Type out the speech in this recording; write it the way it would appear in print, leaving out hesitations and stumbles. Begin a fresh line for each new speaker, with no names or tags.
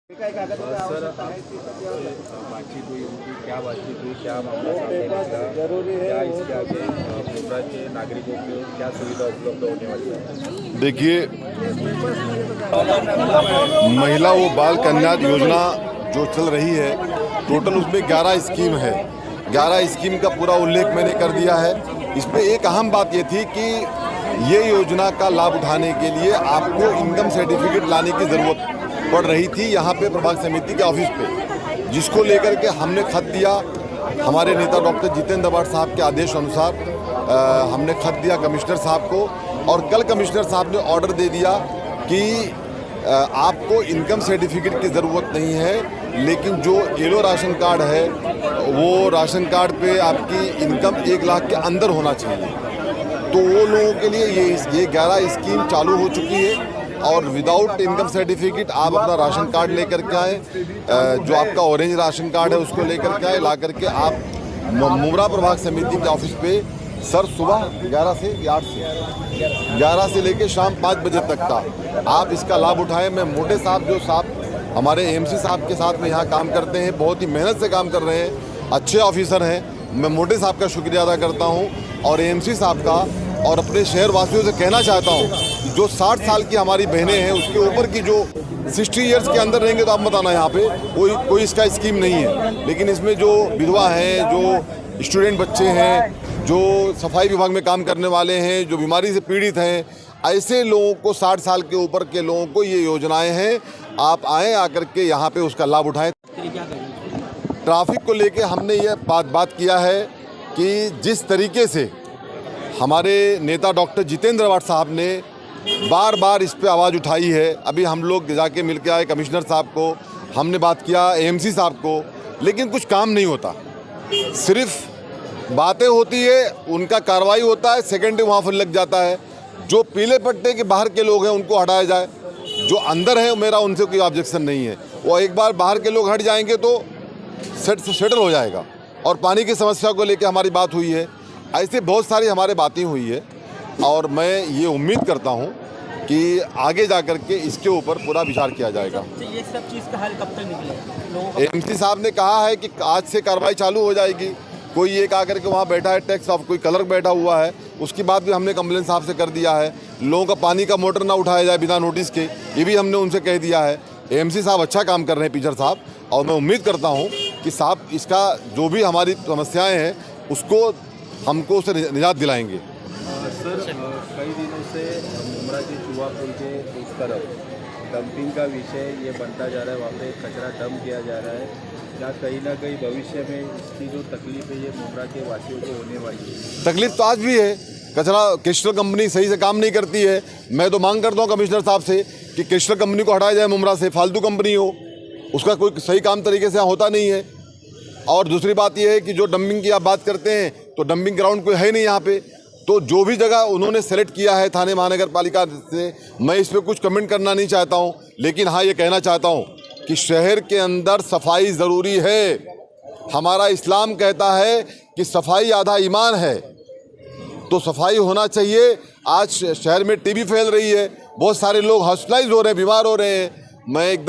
Sir बातचीत हुई उनकी, क्या बातचीत हुई, क्या मामला सामने निकला, क्या इसके आगे मुंब्रा के नागरिकों को क्या सुविधा उपलब्ध होने वाली है?
देखिए, महिला व बाल कन्या योजना जो चल रही है, टोटल उसमें 11 स्कीम है। 11 स्कीम का पूरा उल्लेख मैंने कर दिया है। इसमें एक अहम बात ये थी कि ये योजना का लाभ उठाने के लिए आपको इनकम सर्टिफिकेट लाने की ज़रूरत पड़ रही थी यहाँ पे प्रभाग समिति के ऑफिस पे, जिसको लेकर के हमने खत दिया। हमारे नेता डॉक्टर जितेंद्र अवार्ड साहब के आदेश अनुसार हमने खत दिया कमिश्नर साहब को, और कल कमिश्नर साहब ने ऑर्डर दे दिया कि आपको इनकम सर्टिफिकेट की ज़रूरत नहीं है, लेकिन जो येलो राशन कार्ड है वो राशन कार्ड पे आपकी इनकम 1 लाख के अंदर होना चाहिए। तो वो लोगों के लिए ये 11 स्कीम चालू हो चुकी है, और विदाउट इनकम सर्टिफिकेट आप अपना राशन कार्ड लेकर के आए, जो आपका ऑरेंज राशन कार्ड है उसको लेकर के आए, ला करके आप मुंब्रा प्रभाग समिति के ऑफिस पे सर सुबह 11 से लेकर शाम 5 बजे तक का आप इसका लाभ उठाएं। मैं मोटे साहब जो साहब हमारे एमसी साहब के साथ में यहाँ काम करते हैं, बहुत ही मेहनत से काम कर रहे हैं, अच्छे ऑफिसर हैं, मैं मोटे साहब का शुक्रिया अदा करता हूँ, और एमसी साहब का, और अपने शहर वासियों से कहना चाहता हूँ जो 60 साल की हमारी बहनें हैं उसके ऊपर की जो 60 ईयर्स के अंदर रहेंगे तो आप बताना यहाँ पे कोई इसका स्कीम नहीं है, लेकिन इसमें जो विधवा हैं, जो स्टूडेंट बच्चे हैं, जो सफाई विभाग में काम करने वाले हैं, जो बीमारी से पीड़ित हैं, ऐसे लोगों को 60 साल के ऊपर के लोगों को ये योजनाएं हैं। आप आएँ आकर के यहाँ पे उसका लाभ उठाएं। ट्रैफिक को लेके हमने ये बात किया है कि जिस तरीके से हमारे नेता डॉक्टर जितेंद्र अवार्ड साहब ने बार बार इस पे आवाज़ उठाई है, अभी हम लोग जाके मिल के आए कमिश्नर साहब को, हमने बात किया एमसी साहब को, लेकिन कुछ काम नहीं होता, सिर्फ बातें होती है, उनका कार्रवाई होता है, सेकेंड वहाँ पर लग जाता है। जो पीले पट्टे के बाहर के लोग हैं उनको हटाया जाए, जो अंदर है मेरा उनसे कोई ऑब्जेक्शन नहीं है, वो एक बार बाहर के लोग हट जाएंगे तो सेटल हो जाएगा। और पानी की समस्या को लेकर हमारी बात हुई है, ऐसे बहुत सारी हमारे बातें हुई है, और मैं ये उम्मीद करता हूँ कि आगे जा कर के इसके ऊपर पूरा विचार किया जाएगा।
ये सब चीज़ का हल कब तक निकलेगा?
एमसी साहब ने कहा है कि आज से कार्रवाई चालू हो जाएगी। कोई एक आकर के वहाँ बैठा है टैक्स ऑफ, कोई क्लर्क बैठा हुआ है, उसकी बात भी हमने कंप्लेन साहब से कर दिया है। लोगों का पानी का मोटर ना उठाया जाए बिना नोटिस के, ये भी हमने उनसे कह दिया है। एमसी साहब अच्छा काम कर रहे हैं, पीछर साहब, और मैं उम्मीद करता हूँ कि साहब इसका जो भी हमारी समस्याएँ हैं उसको हमको उसे निजात दिलाएंगे।
सर कई दिनों से मुंब्रा के चुवा पुल के उस तरफ डंपिंग का विषय ये बनता जा रहा है, वहाँ पे कचरा डंप किया जा रहा है, क्या कहीं ना कहीं भविष्य में इसकी जो तकलीफ है ये मुंब्रा के वासियों को होने वाली है?
तकलीफ तो आज भी है, कचरा क्रिस्टल कंपनी सही से काम नहीं करती है। मैं तो मांग करता हूँ कमिश्नर साहब से कि क्रिस्टल कंपनी को हटाया जाए मुंब्रा से, फालतू कंपनी हो, उसका कोई सही काम तरीके से होता नहीं है। और दूसरी बात यह है कि जो डंपिंग की आप बात करते हैं तो डंपिंग ग्राउंड कोई है नहीं यहाँ पे, तो जो भी जगह उन्होंने सेलेक्ट किया है थाने महानगर पालिका से, मैं इस पर कुछ कमेंट करना नहीं चाहता हूँ, लेकिन हाँ ये कहना चाहता हूँ कि शहर के अंदर सफाई ज़रूरी है। हमारा इस्लाम कहता है कि सफाई आधा ईमान है, तो सफाई होना चाहिए। आज शहर में टीबी फैल रही है, बहुत सारे लोग हॉस्पिटलाइज हो रहे हैं, बीमार हो रहे हैं। मैं एकदम